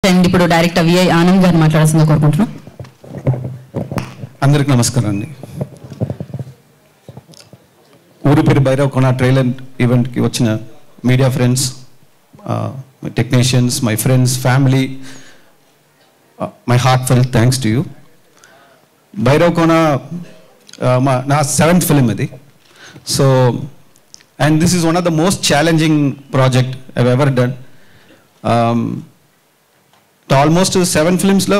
And ఇప్పుడు director VI Anand గారు మాట్లాడాల్సిందిగా కోరుకుంటున్నాం. అందరికి నమస్కారం అండి. ఊరిపేరు భైరవ్ కోన ట్రైలర్ ఈవెంట్కి వచ్చిన media friends, my technicians, my friends, family, my heartfelt thanks to you. Bhairav Kona నా 7th ఫిలిం ఇది. So and this is one of the most challenging project I've ever done. Almost 7 ఫిలిమ్స్లో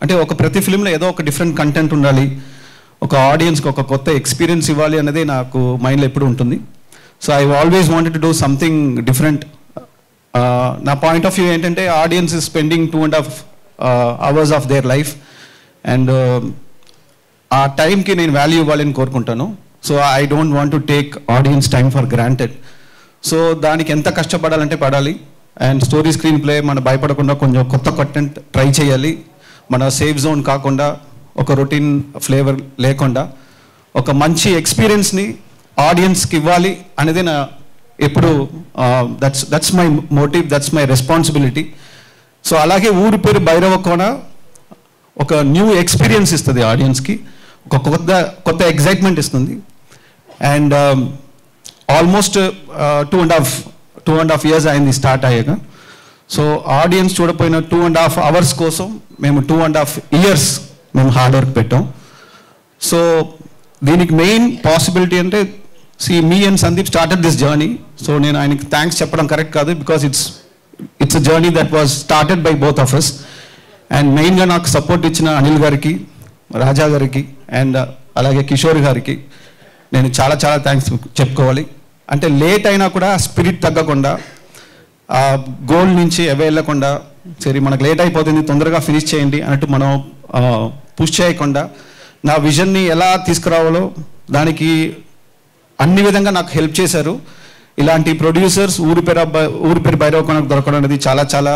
అంటే ఒక ప్రతి ఫిలింలో ఏదో ఒక డిఫరెంట్ కంటెంట్ ఉండాలి, ఒక ఆడియన్స్కి ఒక కొత్త ఎక్స్పీరియన్స్ ఇవ్వాలి అనేది నాకు మైండ్లో ఎప్పుడు ఉంటుంది. So I always wanted to do something different. నా పాయింట్ ఆఫ్ వ్యూ ఏంటంటే audience is spending 2.5 hours of their life and ఆ టైంకి నేను వాల్యూ ఇవ్వాలని కోరుకుంటాను. So I don't want to take audience time for granted. So దానికి ఎంత కష్టపడాలంటే పడాలి. అండ్ స్టోరీ స్క్రీన్ ప్లే మన భయపడకుండా కొంచెం కొత్త కంటెంట్ ట్రై చేయాలి. మన సేఫ్ జోన్ కాకుండా, ఒక రొటీన్ ఫ్లేవర్ లేకుండా ఒక మంచి ఎక్స్పీరియన్స్ని ఆడియన్స్కి ఇవ్వాలి అనేది నా ఎప్పుడు that's my motive, that's my responsibility. So అలాగే ఊరి పేరు భైరవ కోన ఒక న్యూ ఎక్స్పీరియన్స్ ఇస్తుంది ఆడియన్స్కి, ఒక కొత్త ఎగ్జైట్మెంట్ ఇస్తుంది. అండ్ ఆల్మోస్ట్ 2.5 years అయింది స్టార్ట్ అయ్యాక. సో ఆడియన్స్ చూడపోయిన 2.5 hours కోసం మేము 2.5 years మేము హార్డ్ వర్క్ పెట్టాం. సో దీనికి మెయిన్ పాసిబిలిటీ అంటే me and Sandeep started this journey. So నేను ఆయనకి థ్యాంక్స్ చెప్పడం కరెక్ట్ కాదు, because it's a journey that was started by both of us. And మెయిన్గా నాకు సపోర్ట్ ఇచ్చిన అనిల్ గారికి, రాజా గారికి అండ్ అలాగే కిషోర్ గారికి నేను చాలా థ్యాంక్స్ చెప్పుకోవాలి. అంటే లేట్ అయినా కూడా స్పిరిట్ తగ్గకుండా, ఆ గోల్ నుంచి అవే వెళ్ళకుండా, సరే మనకు లేట్ అయిపోతుంది తొందరగా ఫినిష్ చేయండి అన్నట్టు మనం పుష్ చేయకుండా నా విజన్ని ఎలా తీసుకురావాలో దానికి అన్ని విధంగా నాకు హెల్ప్ చేశారు. ఇలాంటి ప్రొడ్యూసర్స్ ఊరి పేరు భైరవ్ కోనకు దొరకడం అనేది చాలా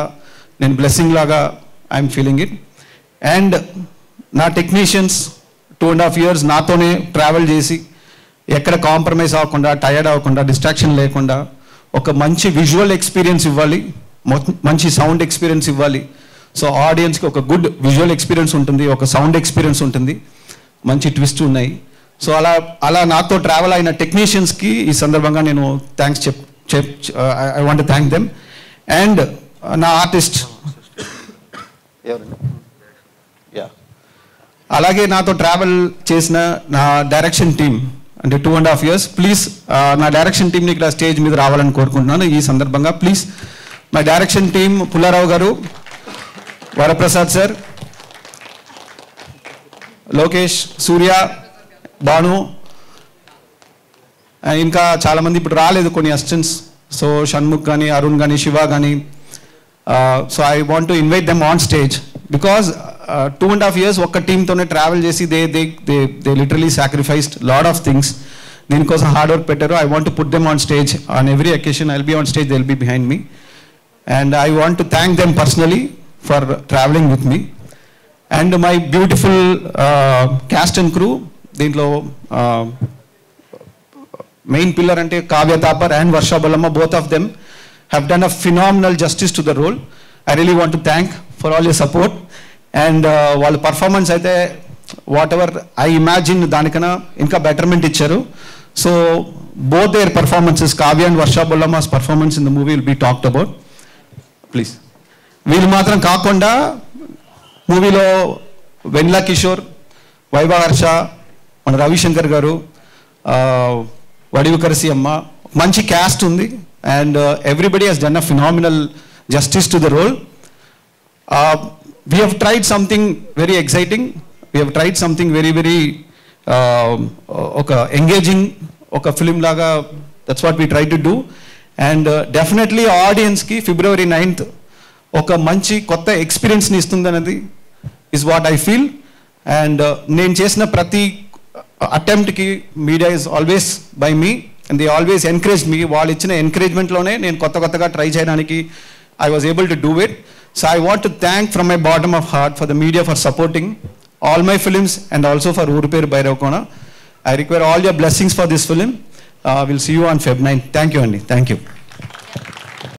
నేను బ్లెస్సింగ్ లాగా ఐఎమ్ ఫీలింగ్ ఇట్. అండ్ నా టెక్నీషియన్స్ 2.5 years నాతోనే ట్రావెల్ చేసి ఎక్కడ కాంప్రమైజ్ అవ్వకుండా, టయర్డ్ అవ్వకుండా, డిస్ట్రాక్షన్ లేకుండా ఒక మంచి విజువల్ ఎక్స్పీరియన్స్ ఇవ్వాలి, మంచి సౌండ్ ఎక్స్పీరియన్స్ ఇవ్వాలి. సో ఆడియన్స్కి ఒక గుడ్ విజువల్ ఎక్స్పీరియన్స్ ఉంటుంది, ఒక సౌండ్ ఎక్స్పీరియన్స్ ఉంటుంది, మంచి ట్విస్ట్ ఉన్నాయి. సో అలా నాతో ట్రావెల్ అయిన టెక్నీషియన్స్కి ఈ సందర్భంగా నేను thanks I want to thank them. And నా ఆర్టిస్ట్ అలాగే నాతో ట్రావెల్ చేసిన నా డైరెక్షన్ టీమ్ అంటే 2.5 years. ప్లీజ్ నా డైరెక్షన్ టీంని ఇక్కడ స్టేజ్ మీద రావాలని కోరుకుంటున్నాను ఈ సందర్భంగా. Please my direction team, Pullarao గారు, వరప్రసాద్ సార్, లోకేష్, సూర్య, భాను, ఇంకా చాలామంది ఇప్పుడు రాలేదు కొన్ని అసిస్టెంట్స్. సో షణ్ముఖ్ కానీ, అరుణ్ కానీ, శివ కానీ. So I want to invite them on stage because 2.5 years ఒక్క టీమ్తోనే ట్రావెల్ చేసి they literally sacrificed lot of things. దీనికోసం హార్డ్ వర్క్ పెట్టారు. I want to put them on stage on every occasion. I will be on stage, they will be behind me. And I want to thank them personally for travelling with me. And my beautiful cast and crew. దీంట్లో main pillar అంటే Kavya Thapar and Varsha Bollamma, both of them have done a phenomenal justice to the role. I really want to thank for all your support. And వాళ్ళ performance అయితే whatever I imagine దానికన్నా ఇంకా betterment ఇచ్చారు. So both their performances, Kavya and Varsha Bollamma's performance in the movie will be talked about. Please వీళ్ళు మాత్రం కాకుండా మూవీలో వెన్లా కిషోర్, వైభవ హర్ష, మన రవిశంకర్ గారు, వడివుకరసి అమ్మ, మంచి క్యాస్ట్ ఉంది. And everybody has done a phenomenal justice to the role. We have tried something very exciting. We have tried something very engaging, oka film laga. That's what we tried to do. And definitely audience ki February 9th oka manchi kotta experience ni istundannadi is what I feel. And nenu chesina prati attempt ki media is always by me. And they always encouraged me. వాళ్ళు ఇచ్చిన ఎంకరేజ్మెంట్లోనే నేను కొత్తగా try చేయడానికి I was able to do it. So I want to thank from my bottom of heart for the media for supporting all my films and also for ఊరి పేరు భైరవ్ కోన. I require all your blessings for this film. We'll see you on Feb 9. Thank you, Andy. Thank you.